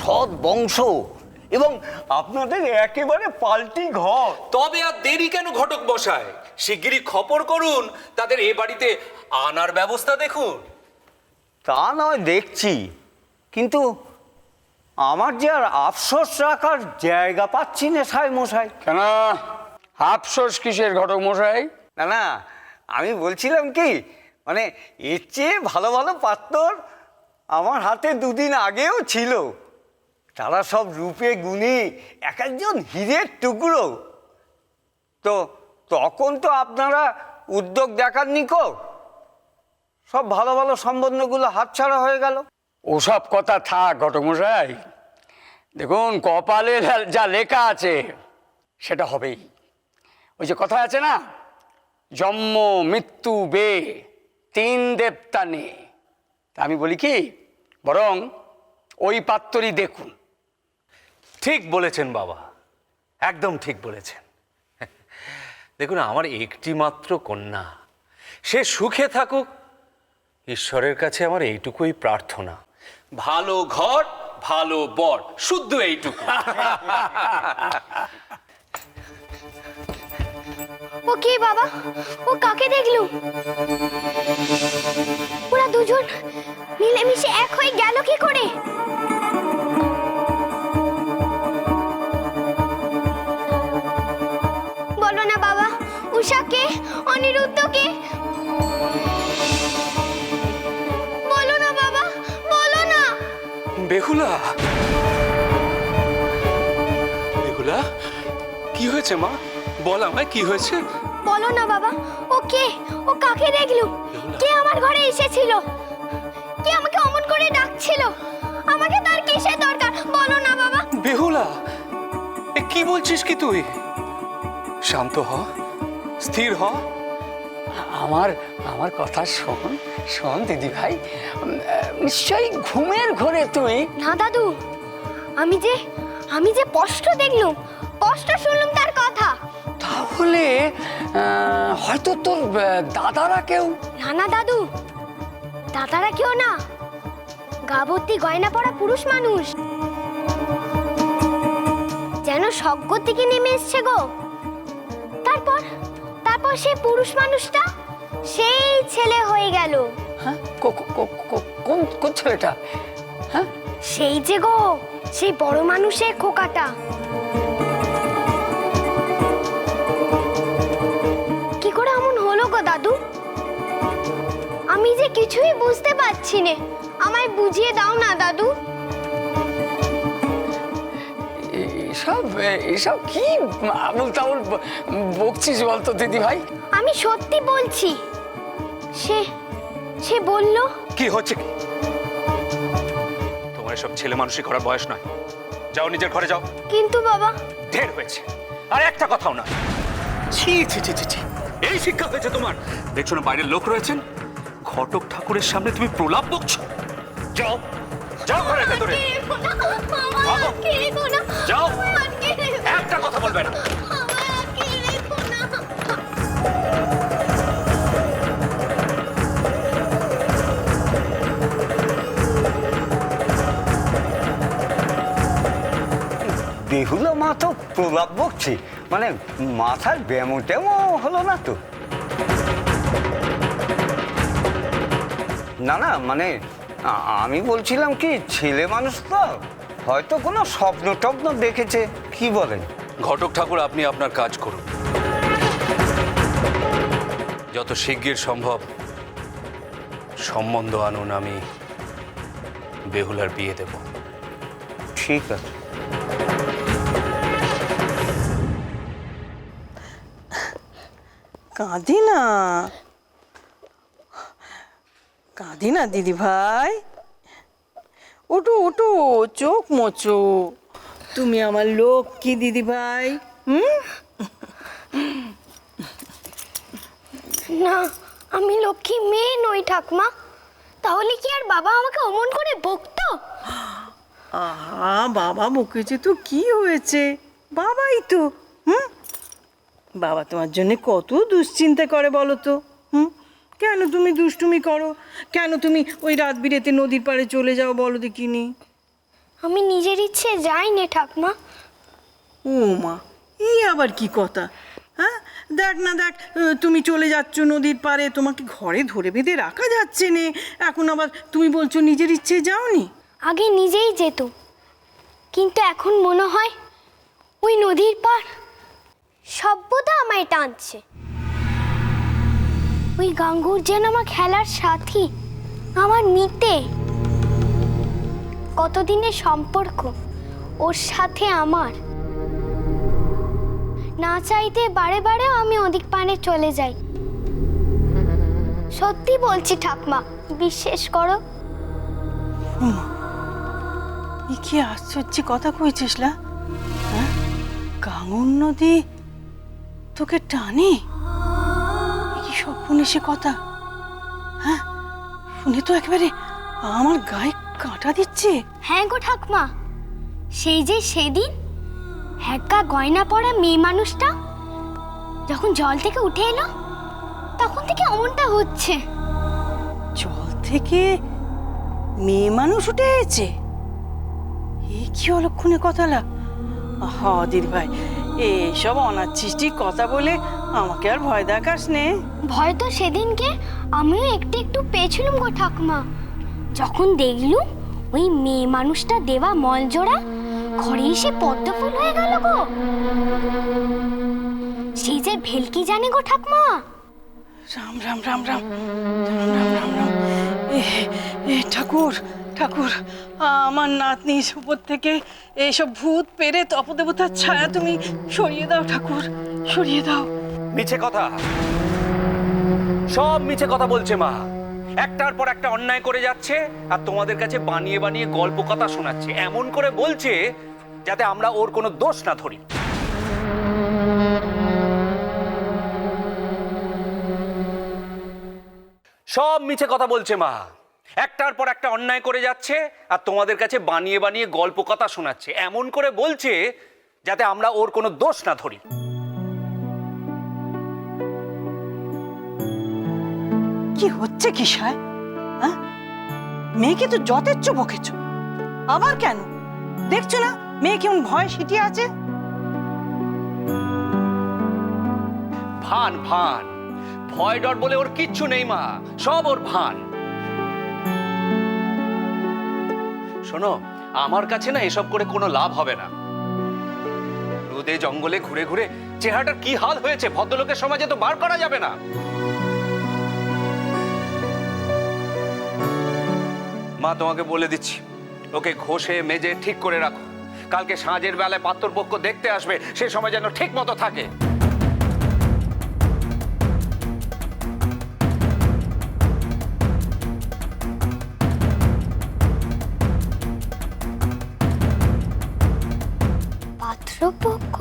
সৎ বংশ এবং আপনাদের একেবারে পাল্টি ঘর। তবে আর দেরি কেন ঘটক মশাই, শিগগিরই খবর করুন, তাদের এ বাড়িতে আনার ব্যবস্থা দেখুন। তা নয় দেখছি, কিন্তু আমার যে আর আফসোস রাখার জায়গা পাচ্ছি না সাহেব মশাই। কেন আফসোস কিসের ঘটক মশাই? না না, আমি বলছিলাম কি, মানে এর চেয়ে ভালো ভালো পাত্র আমার হাতে দুদিন আগেও ছিল। তারা সব রূপে গুণী, এক একজন হীরের টুকরো। তো তখন তো আপনারা উদ্যোগ দেখাননি কো, সব ভালো ভালো সম্বন্ধগুলো হাতছাড়া হয়ে গেল। ওসব কথা থাক ঘটক মশাই। দেখুন, কপালে যা লেখা আছে সেটা হবেই। ওই যে কথা আছে না, জন্ম মৃত্যু বে তিন দেবতা নে। তা আমি বলি কি, বরং ওই পাত্রই দেখুন। ঠিক বলেছেন বাবা, একদম ঠিক বলেছেন। দেখুন, আমার একটি মাত্র কন্যা, সে সুখে থাকুক, ঈশ্বরের কাছে আমার এইটুকুই প্রার্থনা। ভালো ঘর, ভালো বর, শুদ্ধ এইটুকু। ও কে বাবা? ও কাকে দেখলু? ওরা দুজন মিলেমিশে এক হয়ে গেল কি করে? বলো না বাবা, উষাকে, অনিরুদ্ধকে? বলো না বাবা, বলো না। বেহুলা, বেহুলা, কি হয়েছে মা? বল আমায়, কি হয়েছে? বলো না বাবা, ও কে? ও কাকে দেখলু? কে আমার ঘরে এসেছিল? কে আমাকে অমন করে ডাকছিল? আমাকে তার কিসের দরকার? বলো না বাবা। বেহুলা, এ কি বলছিস কি তুই? শান্ত হ, স্থির হ। আমার কথা শোন শোন দিদি ভাই, নিশ্চয়ই ঘুমের ঘোরে তুই। না দাদু, আমি যে স্পষ্ট দেখলুম, স্পষ্ট শুনলুম তার কথা। তাহলে হয়তো তোর দাদারা কেউ। না না দাদু, দাদারা কেউ না, গা ভর্তি গয়না পরা পুরুষ মানুষ, যেন স্বর্গ থেকে নেমে এসছে গো। তারপর সেই পুরুষ মানুষটা সেই ছেলে হয়ে গেল। হ্যাঁ, কোন ছেলেটা? হ্যাঁ, সেই যে গো, সেই বড় মানুষের খোকাটা। কি করে এমন হলো গো দাদু? আমি যে কিছুই বুঝতে পারছি না, আমায় বুঝিয়ে দাও না দাদু। এসব কি আবুল তাবুল বকছিস বলতো দিদি ভাই? আমি সত্যি বলছি। সে বলল। কি হচ্ছে কি? তোমার সব ছেলে মানুষই করার বয়স নয়, যাও নিজের ঘরে যাও। কিন্তু বাবা। ঢের হয়েছে, আর একটা কথাও না। ছি ছি ছি ছি ছি, এই শিক্ষা হয়েছে তোমার? দেখছো না বাইরের লোক রয়েছেন, ঘটক ঠাকুরের সামনে তুমি প্রলাপ বকছো। যাও যাও ঘরে ভেতরে, যাও, একটা কথা বলবে না। বেহুলা মা তো প্রলাপ বকছে, মানে মাথার ব্যামো ট্যামো হলো না তো? না না, মানে আমি বলছিলাম কি, ছেলে মানুষ তো হয়তো কোনো স্বপ্ন টপ্ন দেখেছে, কি বলেন? ঘটক ঠাকুর, আপনি আপনার কাজ করুন, যত শিগগির সম্ভব সম্বন্ধ আনুন, আমি বেহুলার বিয়ে দেব। ঠিক আছে। কাঁদি না দিদি ভাই, ওঠো ওঠো, চোখ মোচো। তুমি আমার লক্ষ্মী দিদি ভাই। না, আমি লক্ষ্মী মেয়ে নই ঠাকুমা। তাহলে কি আর বাবা আমাকে অমন করে বকতো? আহা, বাবা বকেছে তো কি হয়েছে, বাবাই তো। বাবা তোমার জন্য কত দুশ্চিন্তা করে বলো তো। কেন তুমি দুষ্টুমি করো? কেন তুমি ওই রাত বিরেতে নদীর পাড়ে চলে যাও বলো দেখিনি? আমি নিজের ইচ্ছে যাইনি ঠাকমা। ও মা, এই আবার কি কথা? হ্যাঁ, দেখ না দেখ, তুমি চলে যাচ্ছ নদীর পাড়ে, তোমাকে ঘরে ধরে বেঁধে রাখা যাচ্ছে না, এখন আবার তুমি বলছো নিজের ইচ্ছে যাওনি। আগে নিজেই যেত, কিন্তু এখন মনে হয় ওই নদীর পার সভ্যতা আমায় টানছে। ওই গাঙ্গুর যেন আমার খেলার সাথী, আমার মিতে। কতদিনের সম্পর্ক ওর সাথে আমার, না চাইতে বারে বারে আমি ওদিক পানে চলে যাই। সত্যি বলছি ঠাকমা, বিশ্বাস করো। এ কি আশ্চর্য কথা কইছিস লা? হ্যাঁ, গাঙ্গুর নদী তোকে টানে? এ কি স্বপ্নে সে কথা? হ্যাঁ, শুনে তো একেবারে আমার গায়ে কাঁটা দিচ্ছে। হ্যাঁ গো ঠাকমা, সেই যে সেদিন হ্যাকা গয়না পরা মেয়ে মানুষটা যখন জল থেকে উঠে এলো, তখন থেকে অমনটা হচ্ছে। জল থেকে মেয়ে মানুষ উঠে এসেছে? এ কি অলক্ষণে কথা লা? আহা দিদি ভাই, এইসব অনাচ্ছিষ্টিক কথা বলে আমাকে আর ভয় দেখাস নে। ভয় তো সেদিনকে আমিও একটু একটু পেয়েছিলাম গো ঠাকমা, যখন দেখলুম ওই মেয়ে মানুষটা দেওয়া মলজোড়া ঘরে এসে পদ্ম ফুল হয়ে গেল গো। সেই যে ভেলকি জানে গো ঠাকমা। রাম রাম রাম রাম রাম রাম রাম রাম। এ ঠাকুর ঠাকুর, আমার নাতনির উপর থেকে এইসব ভূত পেরেত অপদেবতার ছায়া তুমি সরিয়ে দাও ঠাকুর, সরিয়ে দাও। মিছে কথা, সব মিছে কথা বলছে মা। একটার পর একটা অন্যায় করে যাচ্ছে আর তোমাদের কাছে বানিয়ে বানিয়ে গল্প কথা শোনাচ্ছে, এমন করে বলছে যাতে আমরা ওর কোনো দোষ না ধরি। সব মিছে কথা বলছে মা। একটার পর একটা অন্যায় করে যাচ্ছে আর তোমাদের কাছে বানিয়ে বানিয়ে গল্প কথা শোনাচ্ছে, এমন করে বলছে যাতে আমরা ওর কোনো দোষ না ধরি। কি হচ্ছে কি সায়? হ্যাঁ, মেয়েকে তো যথেচ্ছ বকেছ, আবার কেন? দেখছো না মেয়ে কেমন ভয় সিটিয়ে আছে? ভান ভান, ভয় ডর বলে ওর কিচ্ছু নেই মা, সব ওর ভান। শোনো, আমার কাছে না এসব করে কোনো লাভ হবে না। রোদে জঙ্গলে ঘুরে ঘুরে চেহারাটার কি হাল হয়েছে ভদ্রলোকের সমাজে তো বার করা যাবে না। মা তোমাকে বলে দিচ্ছি, ওকে ঘষে মেজে ঠিক করে রাখো। কালকে সাঁঝের বেলায় পাত্রপক্ষ দেখতে আসবে, সে সময় যেন ঠিক মতো থাকে। পাত্রপক্ষ?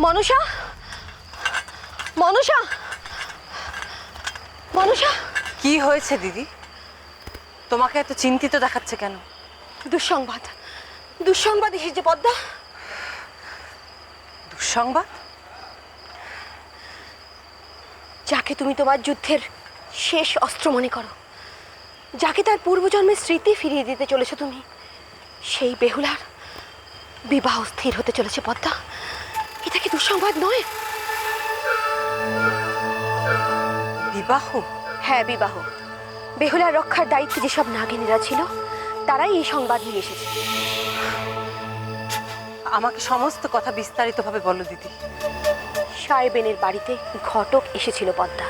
মনুষা, মনুষা, মনুষা। কি হয়েছে দিদি? তোমাকে এত চিন্তিত দেখাচ্ছে কেন? দুঃসংবাদ, দুঃসংবাদ এসেছে পদ্মা। দুঃসংবাদ? যাকে তুমি তোমার যুদ্ধের শেষ অস্ত্র মনে করো, যাকে তার পূর্বজন্মের স্মৃতি ফিরিয়ে দিতে চলেছো তুমি, সেই বেহুলার বিবাহ স্থির হতে চলেছে পদ্মা। এটা কি দুঃসংবাদ নয়? বিবাহ? হ্যাঁ, বিবাহ। বেহুলার রক্ষার দায়িত্বে যেসব নাগিনীরা ছিল, তারাই এই সংবাদ নিয়ে এসেছে। আমাকে সমস্ত কথা বিস্তারিতভাবে বলো দিদি। সাহেবেনের বাড়িতে ঘটক এসেছিল পদ্মা।